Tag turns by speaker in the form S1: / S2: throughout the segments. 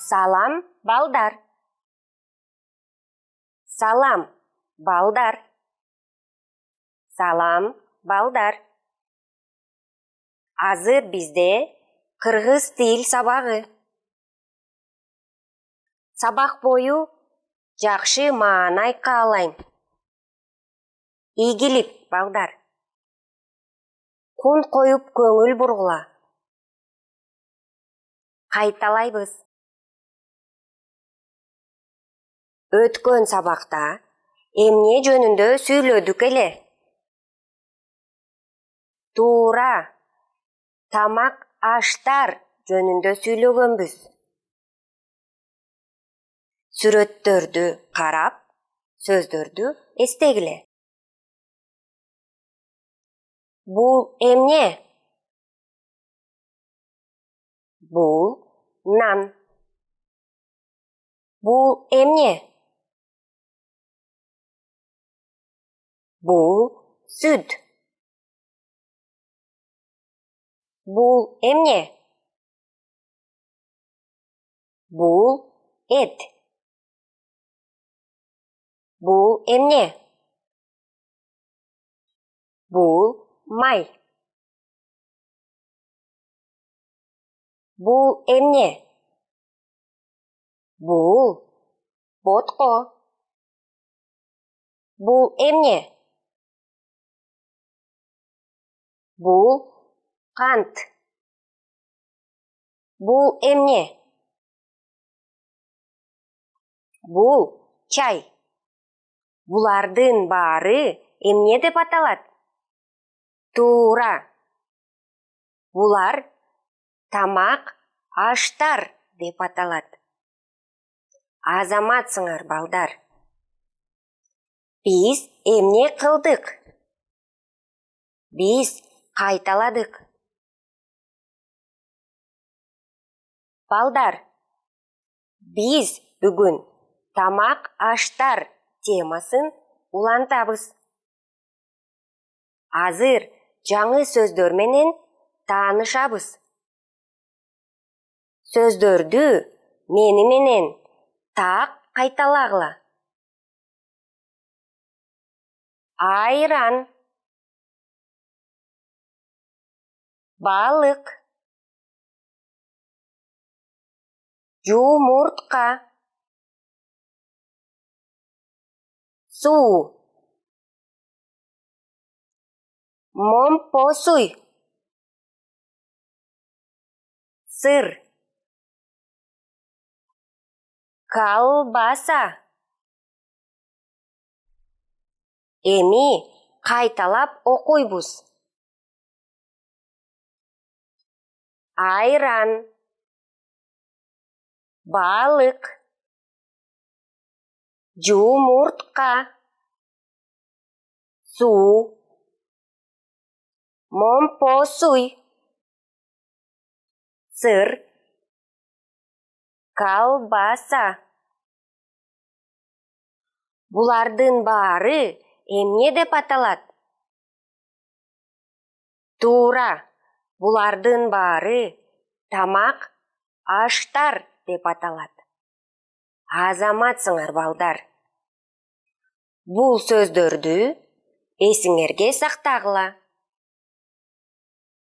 S1: Салам, балдар. Салам, балдар. Салам, балдар. Азыр бизде кыргыз тил сабагы. Сабак бою жакшы маанай каалайм. Ийгилик, балдар. Кун коюп көңүл бургула. Кайталайбыз. Өткөн сабакта эмне жөнүндө сүйлөдүк эле? Туура, тамак аштар жөнүндө сүйлөгөнбүз. Сүрөттөрдү карап, сөздөрдү эстегиле. Бул эмне? Бул нан. Бул эмне? Бул сүт. Бул эмне? Бул эт. Бул эмне? Бул май. Бул эмне? Бул ботко. Бул эмне? Бул кант. Бул эмне? Бул чай. Булардын баары эмне деп аталат? Туура. Булар тамак аштар деп аталат. Азаматсыңар, балдар. Биз эмне кылдык? Биз кайталадык. Балдар, биз бүгүн тамак аштар темасын улантабыз. Азыр жаңы сөздөр менен таанышабыз. Сөздөрдү мени менен так кайталагыла. Айран, балык, жумуртка, суу, момпосуй, сыр, колбаса. Эми кайталап окуйбуз. Айран, балык, жумуртка, суу, момпосуй, сыр, колбаса. Булардын баары эмне деп аталат? Туура, булардын баары тамак аштар деп аталат. Азаматсыңар, балдар. Бул сөздөрдү эсиңерге сактагыла.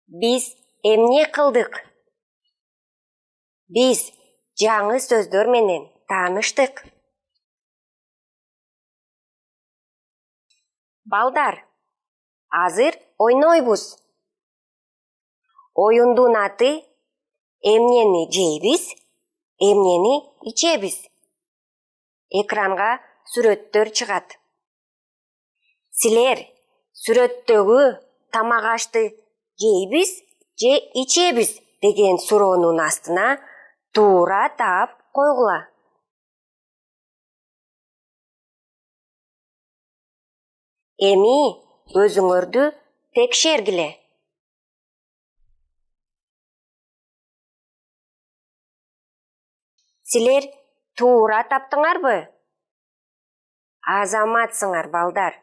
S1: Биз эмне кылдык? Биз жаңы сөздөр менен тааныштык. Балдар, азыр ойнойбуз. Оюндун аты эмнени жейбиз, эмнени ичебиз. Экранга сүрөттөр чыгат. Силер сүрөттөгү тамак ашты жейбиз же ичебиз деген суроонун астына туура таап койгула. Эми өзүңөрдү текшергиле. Силер туура таптыңарбы? Азаматсыңар, балдар.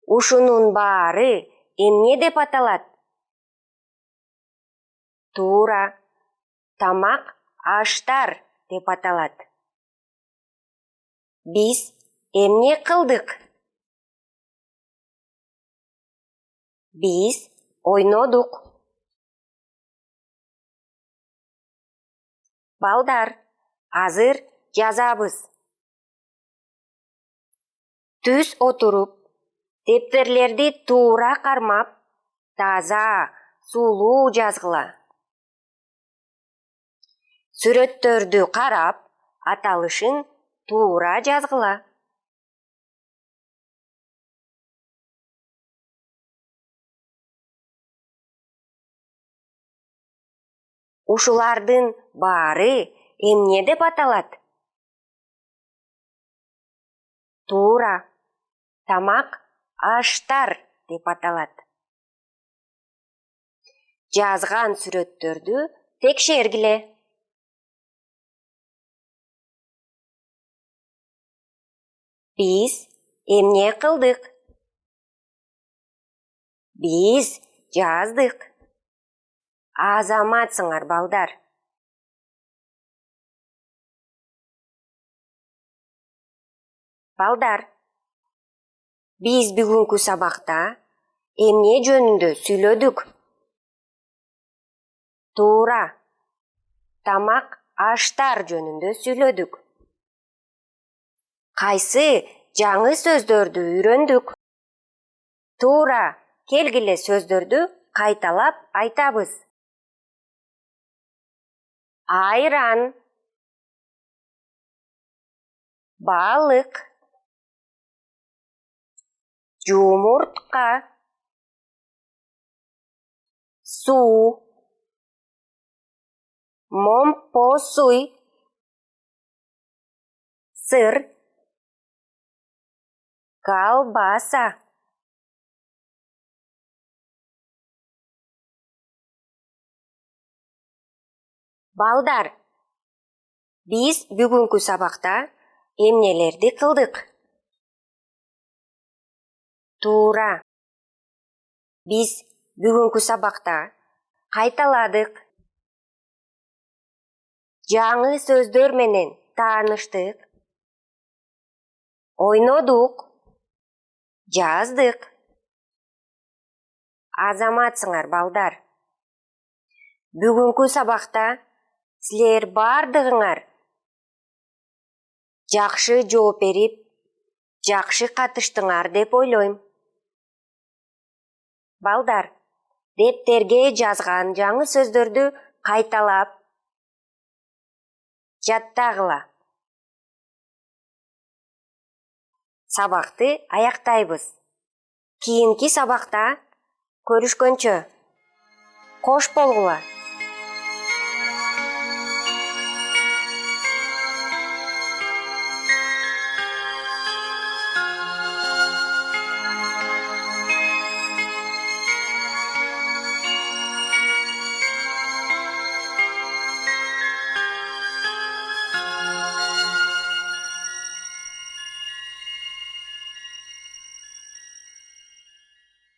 S1: Ушунун баары эмне деп аталат? Туура, тамак аштар деп аталат. Биз эмне кылдык? Биз ойнодук. Балдар, азыр жазабыз. Түз отуруп, дептерлерди туура кармап, таза, сулуу жазгыла. Сүрөттөрдү карап, аталышын туура жазгыла. Ушулардын баары эмне деп аталат? Туура, тамак аштар деп аталат. Жазган сүрөттөрдү текшергиле. Биз эмне кылдык? Биз жаздык. Азаматсыңар, балдар. Балдар, биз бүгүнкү сабакта эмне жөнүндө сүйлөдүк? Туура, тамак аштар жөнүндө сүйлөдүк. Кайсы жаңы сөздөрдү үйрөндүк? Туура, келгиле сөздөрдү кайталап айтабыз. Айран, балык, жумуртка, суу, момпосуй, сыр, колбаса. Балдар, биз бүгүнкү сабакта эмнелерди кылдык? Туура. Биз бүгүнкү сабакта кайталадык. Жаңы сөздөр менен тааныштык. Ойнодук. Жаздык. Азаматсыңар, балдар. Бүгүнкү сабакта силер бардыгыңар жакшы жооп берип, жакшы катыштыңар деп ойлойм. Балдар, дептерге жазган жаңы сөздөрдү кайталап жаттагыла. Сабакты аяктайбыз. Кийинки сабакта көрүшкөнчө. Кош болгула.